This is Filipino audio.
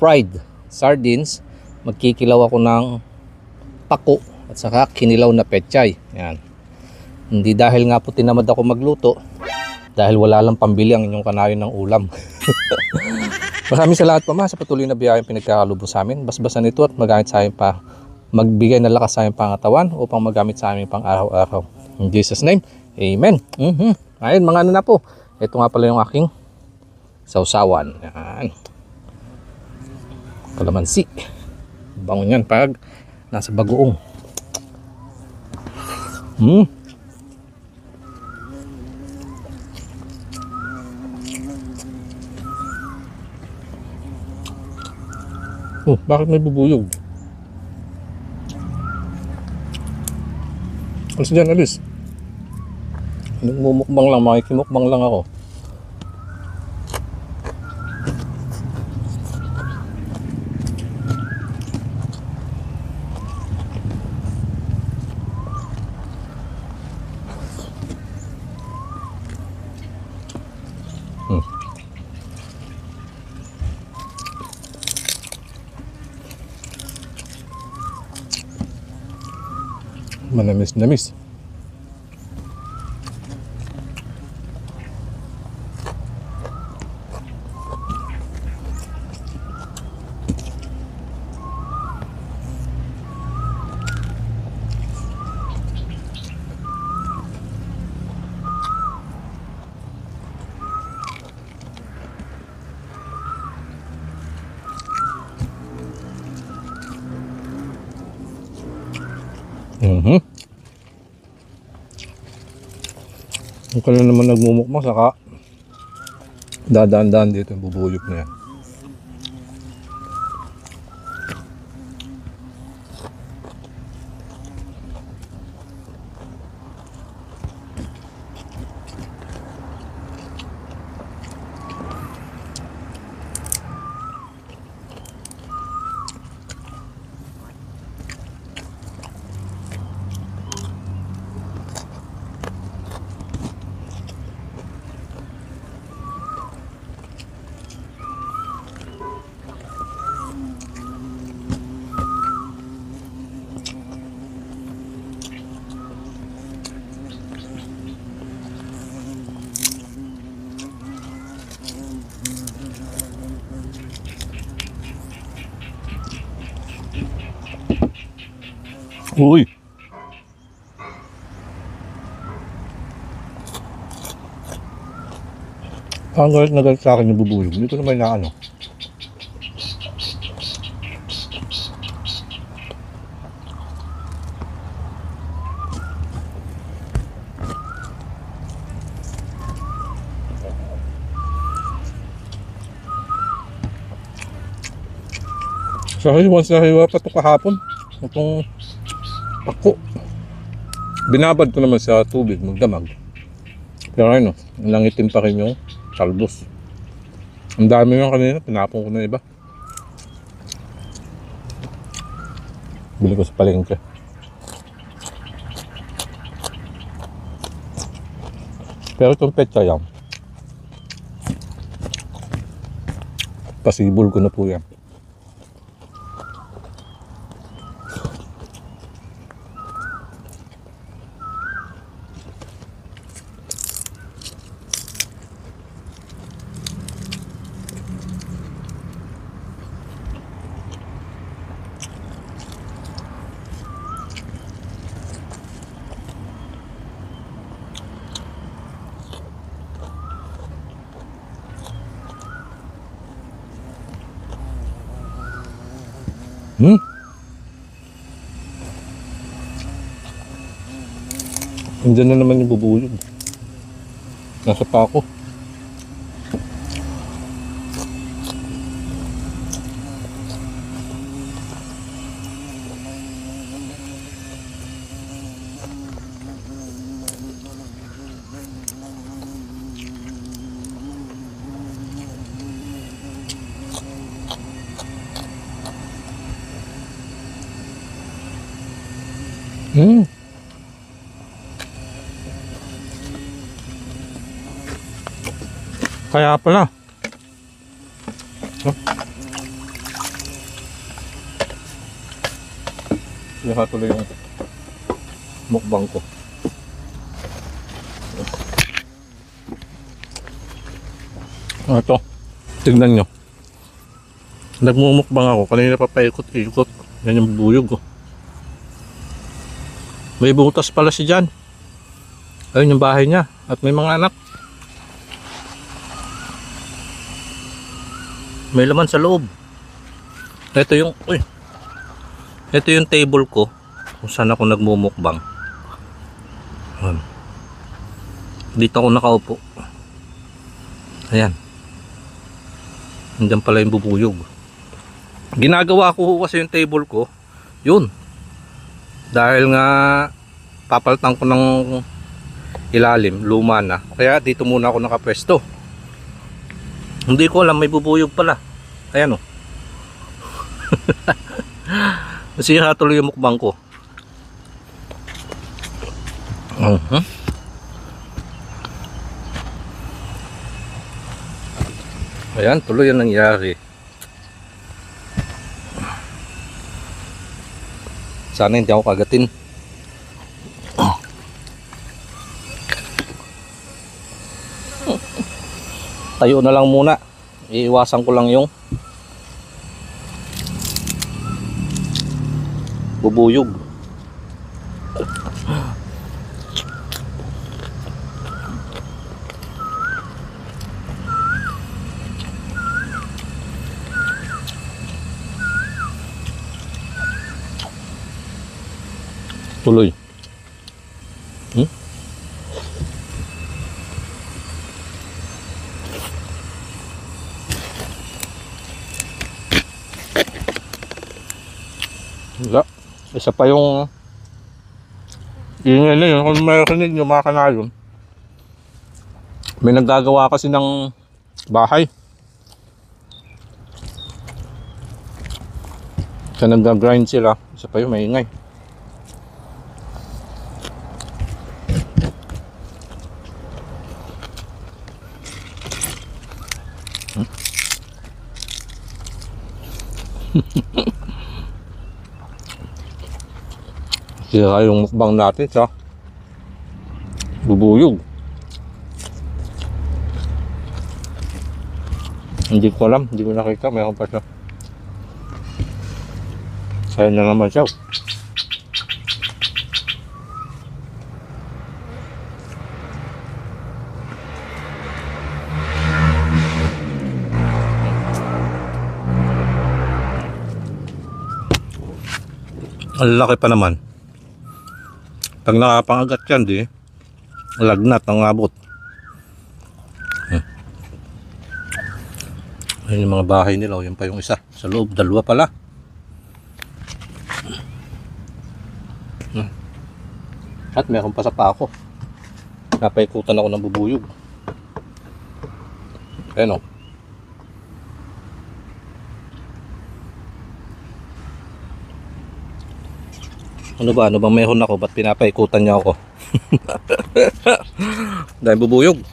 fried sardines. Magkikilaw ako ng pako at saka kinilaw na pechay. Yan. Hindi dahil nga po tinamad ako magluto, dahil wala lang pambili ang inyong kanayon ng ulam. Maraming salamat pa sa patuloy na biyayang pinagkakalubos sa amin. Basbasan ito at magamit sa amin pa, magbigay ng lakas sa aming pangatawan upang magamit sa aming pang araw-araw. In Jesus' name, amen. Ayun mga ano na po. Ito nga pala yung aking sausawan. Yan. Kalamansi. Bango yan pag nasa bagoong. Oh, bakit may bubuyog? Alis dyan, alis. Nagmumukbang lang, makikimukbang lang ako. Manamis-namis. Kung ka na naman nagmumukbang, saka dadaan-daan dito yung bubuyog na yan. Uy! Parang galit na galit sa akin yung bubuyog. Dito naman na ano. Sa hiwa pa ito kahapon. Itong pako. Binabad ko naman sa tubig, magdamag. Pero ano, nangitim pa rin yung salbos. Ang dami yung kanina, pinapon ko na iba. Bili ko sa palengke. Pero itong petsa yan, pasibol ko na po yan. Andiyan na naman yung bubuyog. Nasa pa ako. Kaya pala. Nakatuloy yung mukbang ko. Ito, tignan nyo. Nagmumukbang ako. Kanina pa paikot-ikot. Yan yung buyog ko. May butas pala si Jan. Ayun yung bahay niya. At may mga anak. May laman sa loob. Ito yung ito yung table ko kung saan ako nagmumukbang. Dito ako nakaupo. Ayan. Nandiyan pala yung bubuyog. Ginagawa ko kasi yung table ko yun. Dahil nga papalitan ko ng ilalim, luma na. Kaya dito muna ako nakapwesto. Hindi ko alam may bubuyog pala. Ayan o. Masira tuloy yung mukbang ko. Ayan, tuloy ang nangyari. Sana hindi ako kagatin. Tayo na lang muna. Iiwasan ko lang yung bubuyog. Tuloy. Wala. Isa pa yung ingay na yun. Kung may rinig nyo mga kanayon, may naggagawa kasi ng bahay. Kaya nag-grind sila. Isa pa yung maingay. Sira yung mukbang natin sa bubuyog. Hindi ko alam, hindi ko nakita, mayroon pa siya. Sayang na naman siya. Ang laki pa naman. Pag nakapangagat yan, di lagnat ang abot. Ayun yung mga bahay nila. Yan pa yung isa. Sa loob, dalawa pala. At meron pa sa pako. Napaikutan ako ng bubuyog. Ayan o. Ano ba? Ano bang meron ako? Ba't pinapaikutan niya ako? Dahil bubuyog.